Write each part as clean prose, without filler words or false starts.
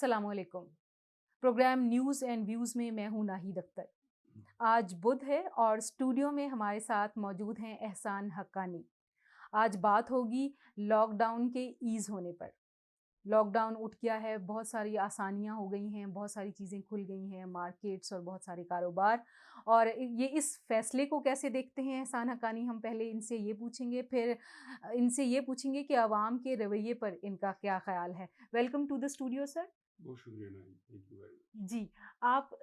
السلام علیکم۔ Programme news and views میں میں ہوں ناہید اختر۔ آج بدھ ہے اور اسٹوڈیو میں ہمارے ساتھ موجود ہیں احسان حقانی۔ آج بات ہوگی لاک ڈاؤن کے ایز ہونے پر۔ لاک ڈاؤن اٹھ گیا ہے، بہت ساری آسانیاں ہو گئی ہیں، بہت ساری چیزیں کھل گئی ہیں، مارکیٹس اور بہت سارے کاروبار۔ اور یہ اس فیصلے کو کیسے دیکھتے ہیں احسان حقانی، ہم پہلے ان سے یہ پوچھیں گے، پھر ان سے یہ پوچھیں گے کہ عوام کے رویے پر ان کا کیا خیال ہے۔ Welcome to the studio sir. بہت شکریہ Nahid, thank you very much. جی، آپ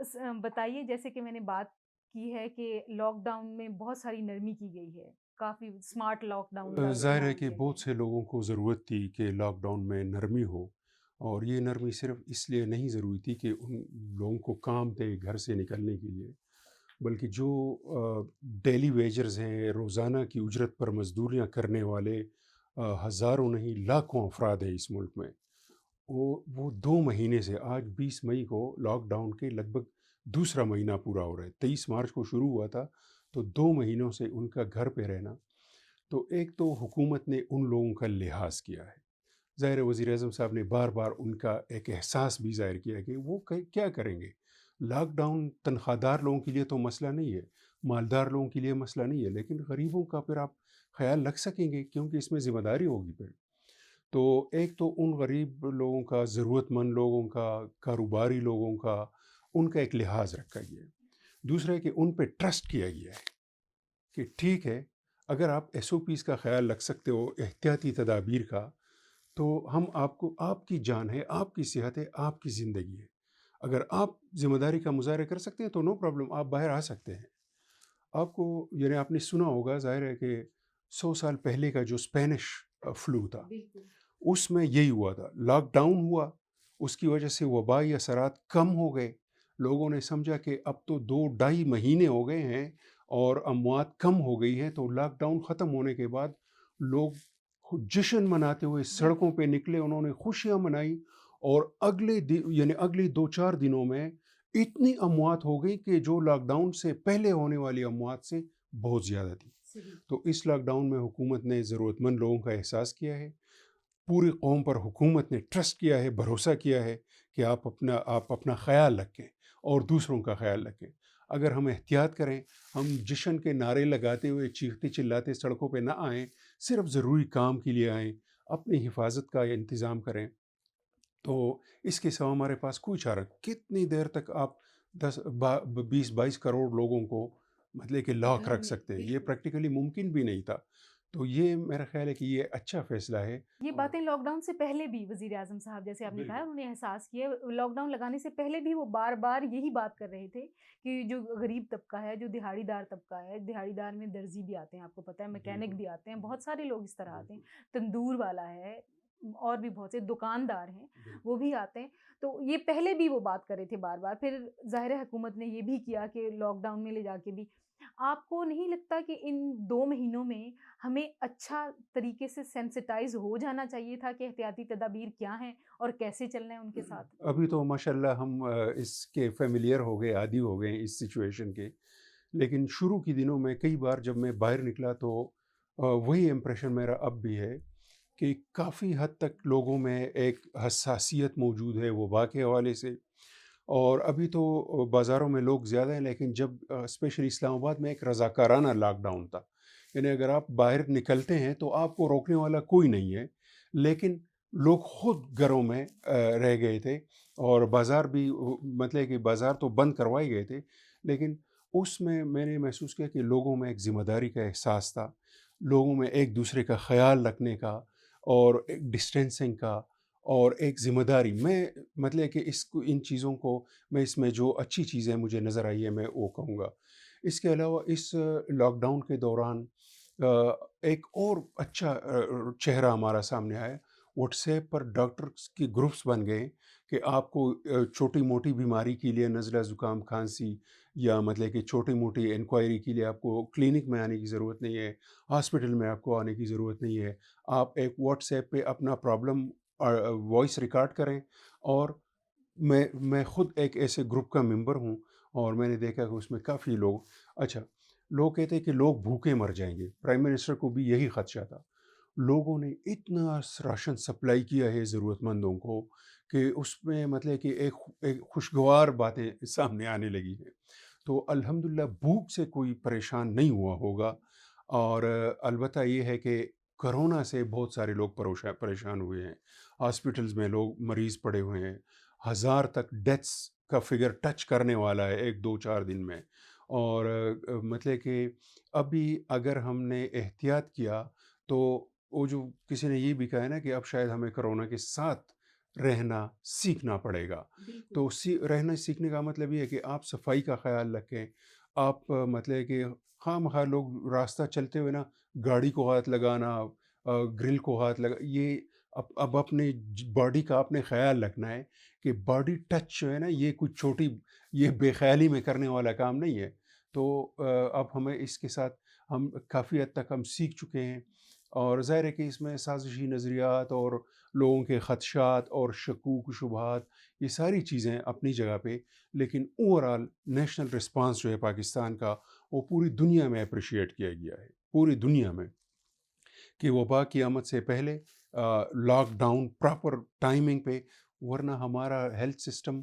بتائیے، جیسے کہ میں نے بات کی ہے کہ لاک ڈاؤن میں بہت ساری نرمی کی گئی ہے، کافی اسمارٹ لاک ڈاؤن کا ظاہر ہے اعلان کہ کیا بہت گیا سے لوگوں کو ضرورت تھی کہ لاک ڈاؤن میں نرمی ہو، اور یہ نرمی صرف اس لیے نہیں ضروری تھی کہ ان لوگوں کو کام تھے گھر سے نکلنے کے لیے، بلکہ جو ڈیلی ویجرز ہیں، روزانہ کی اجرت پر مزدوریاں کرنے والے ہزاروں نہیں لاکھوں افراد ہیں اس ملک میں، وہ 2 مہینے سے، آج 20 مئی کو لاک ڈاؤن کے لگ بھگ دوسرا مہینہ پورا ہو رہا ہے، 23 مارچ کو شروع ہوا تھا، تو 2 مہینوں سے ان کا گھر پہ رہنا۔ تو ایک تو حکومت نے ان لوگوں کا لحاظ کیا ہے، ظاہر وزیر اعظم صاحب نے بار بار ان کا ایک احساس بھی ظاہر کیا کہ وہ کیا کریں گے۔ لاک ڈاؤن تنخواہ دار لوگوں کے لیے تو مسئلہ نہیں ہے، مالدار لوگوں کے لیے مسئلہ نہیں ہے، لیکن غریبوں کا پھر آپ خیال رکھ سکیں گے، کیونکہ اس میں ذمہ داری ہوگی پھر۔ تو ایک تو ان غریب لوگوں کا، ضرورت مند لوگوں کا، کاروباری لوگوں کا، ان کا ایک لحاظ رکھا گیا ہے۔ دوسرا ہے کہ ان پہ ٹرسٹ کیا گیا ہے کہ ٹھیک ہے، اگر آپ ایس او پیز کا خیال رکھ سکتے ہو، احتیاطی تدابیر کا، تو ہم آپ کو، آپ کی جان ہے، آپ کی صحت ہے، آپ کی زندگی ہے، اگر آپ ذمہ داری کا مظاہرہ کر سکتے ہیں تو نو پرابلم، آپ باہر آ سکتے ہیں۔ آپ کو، یعنی آپ نے سنا ہوگا، ظاہر ہے کہ 100 سال پہلے کا جو اسپینش فلو تھا، بالکل۔ اس میں یہی ہوا تھا، لاک ڈاؤن ہوا، اس کی وجہ سے وبائی اثرات کم ہو گئے، لوگوں نے سمجھا کہ اب تو 2 ڈھائی مہینے ہو گئے ہیں اور اموات کم ہو گئی ہیں، تو لاک ڈاؤن ختم ہونے کے بعد لوگ جشن مناتے ہوئے سڑکوں پہ نکلے، انہوں نے خوشیاں منائی، اور یعنی اگلے 2 4 دنوں میں اتنی اموات ہو گئی کہ جو لاک ڈاؤن سے پہلے ہونے والی اموات سے بہت زیادہ تھی۔ صحیح۔ تو اس لاک ڈاؤن میں حکومت نے ضرورت مند لوگوں کا احساس کیا ہے، پوری قوم پر حکومت نے ٹرسٹ کیا ہے، بھروسہ کیا ہے کہ آپ اپنا خیال رکھیں اور دوسروں کا خیال رکھیں۔ اگر ہم احتیاط کریں، ہم جشن کے نعرے لگاتے ہوئے چیختے چلاتے سڑکوں پہ نہ آئیں، صرف ضروری کام کے لیے آئیں، اپنی حفاظت کا انتظام کریں، تو اس کے سوا ہمارے پاس کوئی چارہ۔ کتنی دیر تک آپ 20 22 کروڑ لوگوں کو مطلب کہ لاک گھر رکھ میں سکتے ہیں؟ یہ بالکل، پریکٹیکلی ممکن بھی نہیں تھا۔ تو یہ میرا خیال ہے کہ یہ اچھا فیصلہ ہے۔ یہ باتیں لاک ڈاؤن سے پہلے بھی وزیر اعظم صاحب، جیسے آپ نے کہا، بالکل انہوں نے احساس کیا، لاک ڈاؤن لگانے سے پہلے بھی وہ بار بار یہی بات کر رہے تھے کہ جو غریب طبقہ ہے، جو دہاڑی دار طبقہ ہے، دہاڑی دار میں درزی بھی آتے ہیں، آپ کو پتہ ہے، میکینک بالکل بھی آتے ہیں، بہت سارے لوگ اس طرح آتے ہیں، بالکل تندور والا ہے، اور بھی بہت سے دکاندار ہیں، وہ بالکل بھی آتے ہیں۔ تو یہ پہلے بھی وہ بات کر رہے تھے بار بار، پھر ظاہر حکومت نے یہ بھی کیا کہ لاک ڈاؤن میں لے جا کے بھی۔ آپ کو نہیں لگتا کہ ان 2 مہینوں میں ہمیں اچھا طریقے سے سینسٹائز ہو جانا چاہیے تھا کہ احتیاطی تدابیر کیا ہیں اور کیسے چلنا ہے ان کے ساتھ؟ ابھی تو ماشاءاللہ ہم اس کے فیملیئر ہو گئے، عادی ہو گئے ہیں اس سچویشن کے، لیکن شروع کے دنوں میں کئی بار جب میں باہر نکلا تو وہی امپریشن میرا اب بھی ہے کہ کافی حد تک لوگوں میں ایک حساسیت موجود ہے وبا کے حوالے سے، اور ابھی تو بازاروں میں لوگ زیادہ ہیں، لیکن جب اسپیشلی اسلام آباد میں ایک رضاکارانہ لاک ڈاؤن تھا، یعنی اگر آپ باہر نکلتے ہیں تو آپ کو روکنے والا کوئی نہیں ہے، لیکن لوگ خود گھروں میں رہ گئے تھے، اور بازار بھی، مطلب کہ بازار تو بند کروائے گئے تھے، لیکن اس میں نے محسوس کیا کہ لوگوں میں ایک ذمہ داری کا احساس تھا، لوگوں میں ایک دوسرے کا خیال رکھنے کا، اور ایک ڈسٹینسنگ کا، اور ایک ذمہ داری۔ میں مطلب کہ ان چیزوں کو، میں اس میں جو اچھی چیزیں مجھے نظر آئی ہے میں وہ کہوں گا۔ اس کے علاوہ اس لاک ڈاؤن کے دوران ایک اور اچھا چہرہ ہمارا سامنے آیا، واٹس ایپ پر ڈاکٹرس کے گروپس بن گئے کہ آپ کو چھوٹی موٹی بیماری کے لیے، نزلہ زکام کھانسی، یا مطلب کہ چھوٹی موٹی انکوائری کے لیے آپ کو کلینک میں آنے کی ضرورت نہیں ہے، ہاسپٹل میں آپ کو آنے کی ضرورت نہیں ہے، آپ ایک واٹس ایپ پہ اپنا پرابلم وائس ریکارڈ کریں، اور میں خود ایک ایسے گروپ کا ممبر ہوں، اور میں نے دیکھا کہ اس میں کافی لوگ، اچھا، لوگ کہتے ہیں کہ لوگ بھوکے مر جائیں گے، پرائم منسٹر کو بھی یہی خدشہ تھا، لوگوں نے اتنا راشن سپلائی کیا ہے ضرورت مندوں کو کہ اس میں مطلب کہ ایک خوشگوار باتیں سامنے آنے لگی ہیں. تو الحمدللہ بھوک سے کوئی پریشان نہیں ہوا ہوگا. اور البتہ یہ ہے کہ کرونا سے بہت سارے لوگ پریشان ہوئے ہیں. ہاسپٹلز میں لوگ مریض پڑے ہوئے ہیں. 1000 تک ڈیتھس کا فگر ٹچ کرنے والا ہے ایک دو چار دن میں. اور مطلب کہ ابھی اگر ہم نے احتیاط کیا تو وہ جو کسی نے یہ بھی کہا ہے نا کہ اب شاید ہمیں کرونا کے ساتھ رہنا سیکھنا پڑے گا. بالکل. تو رہنا سیکھنے کا مطلب یہ ہے کہ آپ صفائی کا خیال رکھیں. آپ مطلب کہ خواہ مخواہ لوگ راستہ چلتے ہوئے نا گاڑی کو ہاتھ لگانا، گرل کو ہاتھ لگا، یہ اب اپنے باڈی کا آپ نے خیال رکھنا ہے کہ باڈی ٹچ جو ہے نا یہ کچھ چھوٹی، یہ بے خیالی میں کرنے والا کام نہیں ہے. تو اب ہمیں اس کے ساتھ ہم کافی حد تک ہم سیکھ چکے ہیں. اور ظاہر ہے کہ اس میں سازشی نظریات اور لوگوں کے خدشات اور شکوک شبہات یہ ساری چیزیں اپنی جگہ پہ، لیکن اوورآل نیشنل رسپانس جو ہے پاکستان کا وہ پوری دنیا میں اپریشیٹ کیا گیا ہے، پوری دنیا میں، کہ وبا کی آمد سے پہلے لاک ڈاؤن پراپر ٹائمنگ پہ، ورنہ ہمارا ہیلتھ سسٹم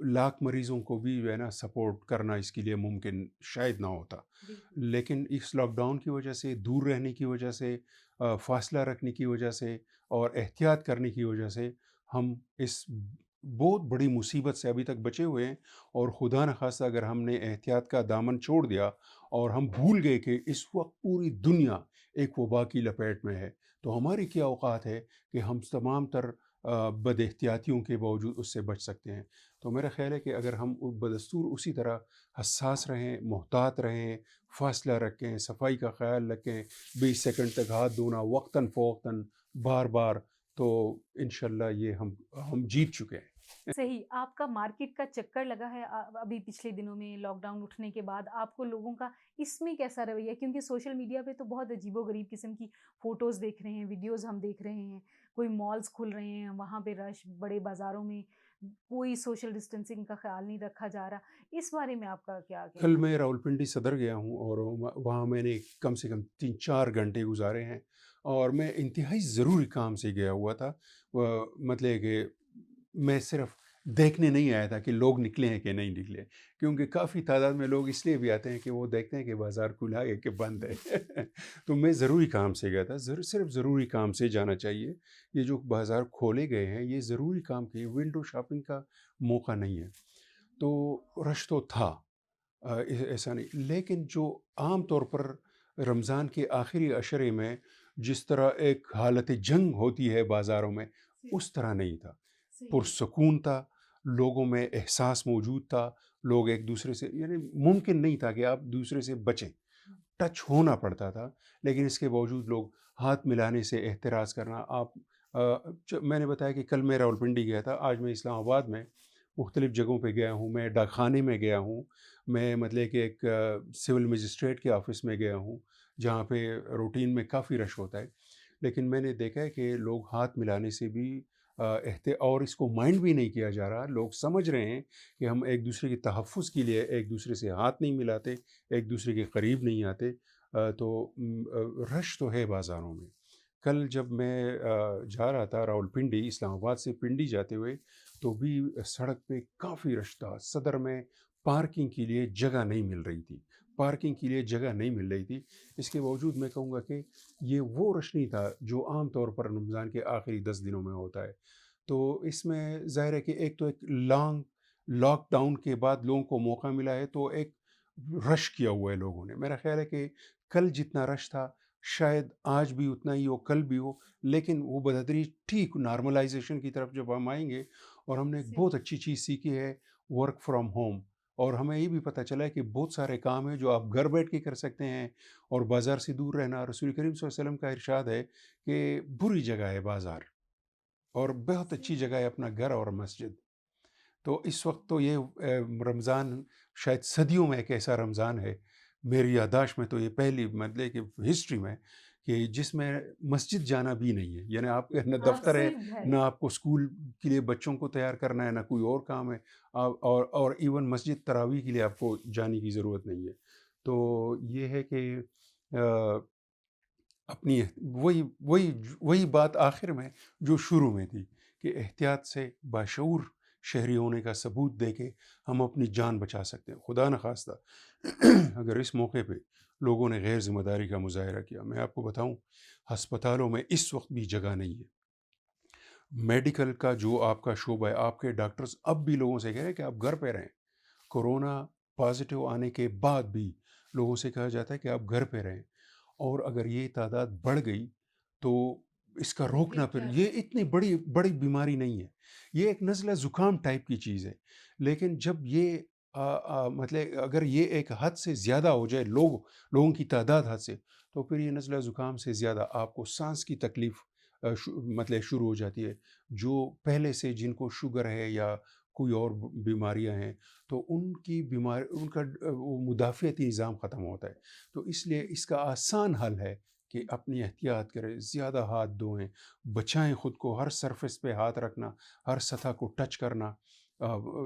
لاکھ مریضوں کو بھی جو ہے نا سپورٹ کرنا اس کے لیے ممکن شاید نہ ہوتا. بالکل. لیکن اس لاک ڈاؤن کی وجہ سے، دور رہنے کی وجہ سے، فاصلہ رکھنے کی وجہ سے اور احتیاط کرنے کی وجہ سے ہم اس بہت بڑی مصیبت سے ابھی تک بچے ہوئے ہیں. اور خدا نخواستہ اگر ہم نے احتیاط کا دامن چھوڑ دیا اور ہم بھول گئے کہ اس وقت پوری دنیا ایک وبا کی لپیٹ میں ہے، تو ہماری کیا اوقات ہے کہ ہم تمام تر بد احتیاطیوں کے باوجود اس سے بچ سکتے ہیں. تو میرا خیال ہے کہ اگر ہم بدستور اسی طرح حساس رہیں، محتاط رہیں، فاصلہ رکھیں، صفائی کا خیال رکھیں، 20 سیکنڈ تک ہاتھ دھونا وقتاً فوقتاً بار بار، تو انشاءاللہ یہ ہم جیت چکے ہیں. صحیح. آپ کا مارکیٹ کا چکر لگا ہے ابھی پچھلے دنوں میں لاک ڈاؤن اٹھنے کے بعد آپ کو لوگوں کا اس میں کیسا رویہ ہے؟ کیونکہ سوشل میڈیا پہ تو بہت عجیب و غریب قسم کی فوٹوز دیکھ رہے ہیں، ویڈیوز ہم دیکھ رہے ہیں. کوئی مالز کھل رہے ہیں، وہاں پہ رش، بڑے بازاروں میں کوئی سوشل ڈسٹینسنگ کا خیال نہیں رکھا جا رہا. اس بارے میں آپ کا کیا کل کہنا ہے؟ میں راولپنڈی صدر گیا ہوں اور وہاں میں نے کم سے کم 3-4 گھنٹے گزارے ہیں. اور میں انتہائی ضروری کام سے گیا ہوا تھا. مطلب کہ میں صرف دیکھنے نہیں آیا تھا کہ لوگ نکلے ہیں کہ نہیں نکلے، کیونکہ کافی تعداد میں لوگ اس لیے بھی آتے ہیں کہ وہ دیکھتے ہیں کہ بازار کھلا ہے کہ بند ہے. تو میں ضروری کام سے گیا تھا. صرف ضروری کام سے جانا چاہیے. یہ جو بازار کھولے گئے ہیں یہ ضروری کام کے، ونڈو شاپنگ کا موقع نہیں ہے. تو رش تو تھا، ایسا نہیں، لیکن جو عام طور پر رمضان کے آخری عشرے میں جس طرح ایک حالت جنگ ہوتی ہے بازاروں میں، اس طرح نہیں تھا. پرسکون تھا، لوگوں میں احساس موجود تھا. لوگ ایک دوسرے سے، یعنی ممکن نہیں تھا کہ آپ دوسرے سے بچیں، ٹچ ہونا پڑتا تھا، لیکن اس کے باوجود لوگ ہاتھ ملانے سے احتراز کرنا. میں نے بتایا کہ کل میں راولپنڈی گیا تھا، آج میں اسلام آباد میں مختلف جگہوں پہ گیا ہوں. میں ڈاک خانے میں گیا ہوں، میں مطلب کہ ایک سول مجسٹریٹ کے آفس میں گیا ہوں جہاں پہ روٹین میں کافی رش ہوتا ہے. لیکن میں نے دیکھا ہے کہ لوگ ہاتھ ملانے سے بھی اور اس کو مائنڈ بھی نہیں کیا جا رہا. لوگ سمجھ رہے ہیں کہ ہم ایک دوسرے کے تحفظ کے لیے ایک دوسرے سے ہاتھ نہیں ملاتے، ایک دوسرے کے قریب نہیں آتے. تو رش تو ہے بازاروں میں. کل جب میں جا رہا تھا راولپنڈی، اسلام آباد سے پنڈی جاتے ہوئے، تو بھی سڑک پہ کافی رش تھا. صدر میں پارکنگ کے لیے جگہ نہیں مل رہی تھی، پارکنگ کے لیے جگہ نہیں مل رہی تھی. اس کے باوجود میں کہوں گا کہ یہ وہ رش نہیں تھا جو عام طور پر رمضان کے آخری 10 دنوں میں ہوتا ہے. تو اس میں ظاہر ہے کہ ایک تو ایک لانگ لاک ڈاؤن کے بعد لوگوں کو موقع ملا ہے، تو ایک رش کیا ہوا ہے لوگوں نے. میرا خیال ہے کہ کل جتنا رش تھا شاید آج بھی اتنا ہی ہو، کل بھی ہو، لیکن وہ بتدریج ٹھیک نارملائزیشن کی طرف جب ہم آئیں گے. اور ہم نے ایک بہت اچھی چیز سیکھی ہے، ورک فرام ہوم. اور ہمیں یہ بھی پتہ چلا ہے کہ بہت سارے کام ہیں جو آپ گھر بیٹھ کے کر سکتے ہیں. اور بازار سے دور رہنا، رسول کریم صلی اللہ علیہ وسلم کا ارشاد ہے کہ بری جگہ ہے بازار اور بہت اچھی جگہ ہے اپنا گھر اور مسجد. تو اس وقت تو یہ رمضان شاید صدیوں میں ایک ایسا رمضان ہے، میری یادداشت میں تو یہ پہلی مطلب کہ ہسٹری میں، کہ جس میں مسجد جانا بھی نہیں ہے. یعنی آپ کا نہ آپ دفتر ہے، صرف گھر. نہ آپ کو اسکول کے لیے بچوں کو تیار کرنا ہے، نہ کوئی اور کام ہے. اور ایون مسجد تراویح کے لیے آپ کو جانے کی ضرورت نہیں ہے. تو یہ ہے کہ اپنی وہی بات آخر میں جو شروع میں تھی کہ احتیاط سے باشعور شہری ہونے کا ثبوت دے کے ہم اپنی جان بچا سکتے ہیں. خدا نخواستہ اگر اس موقع پہ لوگوں نے غیر ذمہ داری کا مظاہرہ کیا، میں آپ کو بتاؤں ہسپتالوں میں اس وقت بھی جگہ نہیں ہے. میڈیکل کا جو آپ کا شعبہ ہے، آپ کے ڈاکٹرز اب بھی لوگوں سے کہہ رہے ہیں کہ آپ گھر پہ رہیں. کورونا پازیٹیو آنے کے بعد بھی لوگوں سے کہا جاتا ہے کہ آپ گھر پہ رہیں، اور اگر یہ تعداد بڑھ گئی تو اس کا روکنا، پھر پھر کیا یہ اتنی بڑی بیماری نہیں ہے، یہ ایک نزلہ زکام ٹائپ کی چیز ہے. لیکن جب یہ مطلب اگر یہ ایک حد سے زیادہ ہو جائے، لوگوں کی تعداد حد سے، تو پھر یہ نزلہ زکام سے زیادہ آپ کو سانس کی تکلیف مطلب شروع ہو جاتی ہے. جو پہلے سے جن کو شوگر ہے یا کوئی اور بیماریاں ہیں، تو ان کا وہ مدافعتی نظام ختم ہوتا ہے. تو اس لیے اس کا آسان حل ہے کہ اپنی احتیاط کریں، زیادہ ہاتھ دھوئیں، بچائیں خود کو، ہر سرفس پہ ہاتھ رکھنا، ہر سطح کو ٹچ کرنا،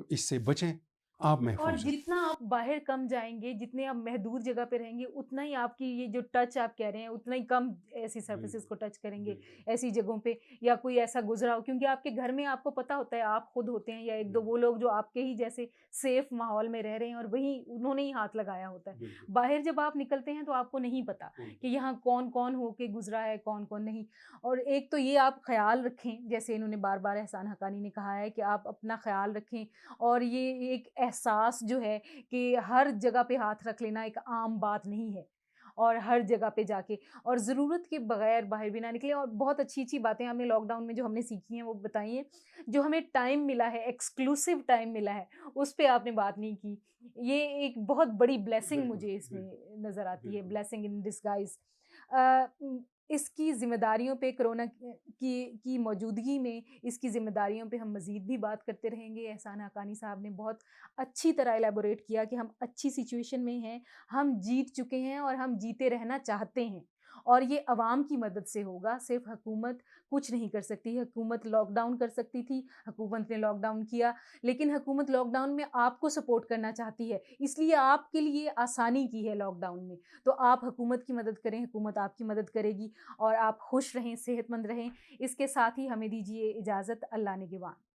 اس سے بچیں، آپ اور محفوظ ہیں. جتنا آپ باہر کم جائیں گے، جتنے آپ محدود جگہ پہ رہیں گے، اتنا ہی آپ کی یہ جو ٹچ آپ کہہ رہے ہیں، اتنا ہی کم ایسی سرفیسز کو ٹچ کریں گے، ایسی جگہوں پہ، یا کوئی ایسا گزرا ہو. کیونکہ آپ کے گھر میں آپ کو پتا ہوتا ہے آپ خود ہوتے ہیں یا ایک دو وہ لوگ جو آپ کے ہی جیسے سیف ماحول میں رہ رہے ہیں، اور وہی انہوں نے ہی ہاتھ لگایا ہوتا ہے. باہر جب آپ نکلتے ہیں تو آپ کو نہیں پتا کہ یہاں کون کون ہو کے گزرا ہے، کون کون نہیں. اور ایک تو یہ آپ خیال رکھیں، جیسے انہوں نے بار بار احسان حقانی نے کہا ہے کہ آپ اپنا خیال رکھیں. اور یہ ایک احساس جو ہے کہ ہر جگہ پہ ہاتھ رکھ لینا ایک عام بات نہیں ہے، اور ہر جگہ پہ جا کے اور ضرورت کے بغیر باہر بھی نہ نکلیں. اور بہت اچھی اچھی باتیں ہم نے لاک ڈاؤن میں جو ہم نے سیکھی ہیں وہ بتائی ہیں. جو ہمیں ٹائم ملا ہے، ایکسکلوسیو ٹائم ملا ہے، اس پہ آپ نے بات نہیں کی. یہ ایک بہت بڑی بلیسنگ مجھے اس میں نظر آتی ہے، بلیسنگ ان ڈسگائز. اس کی ذمہ داریوں پہ، کرونا کی موجودگی میں اس کی ذمہ داریوں پہ ہم مزید بھی بات کرتے رہیں گے. احسان حقانی صاحب نے بہت اچھی طرح ایلیبوریٹ کیا کہ ہم اچھی سچویشن میں ہیں، ہم جیت چکے ہیں اور ہم جیتے رہنا چاہتے ہیں. اور یہ عوام کی مدد سے ہوگا، صرف حکومت کچھ نہیں کر سکتی. حکومت لاک ڈاؤن کر سکتی تھی، حکومت نے لاک ڈاؤن کیا، لیکن حکومت لاک ڈاؤن میں آپ کو سپورٹ کرنا چاہتی ہے، اس لیے آپ کے لیے آسانی کی ہے لاک ڈاؤن میں. تو آپ حکومت کی مدد کریں، حکومت آپ کی مدد کرے گی، اور آپ خوش رہیں، صحت مند رہیں. اس کے ساتھ ہی ہمیں دیجیے اجازت. اللہ نگہبان.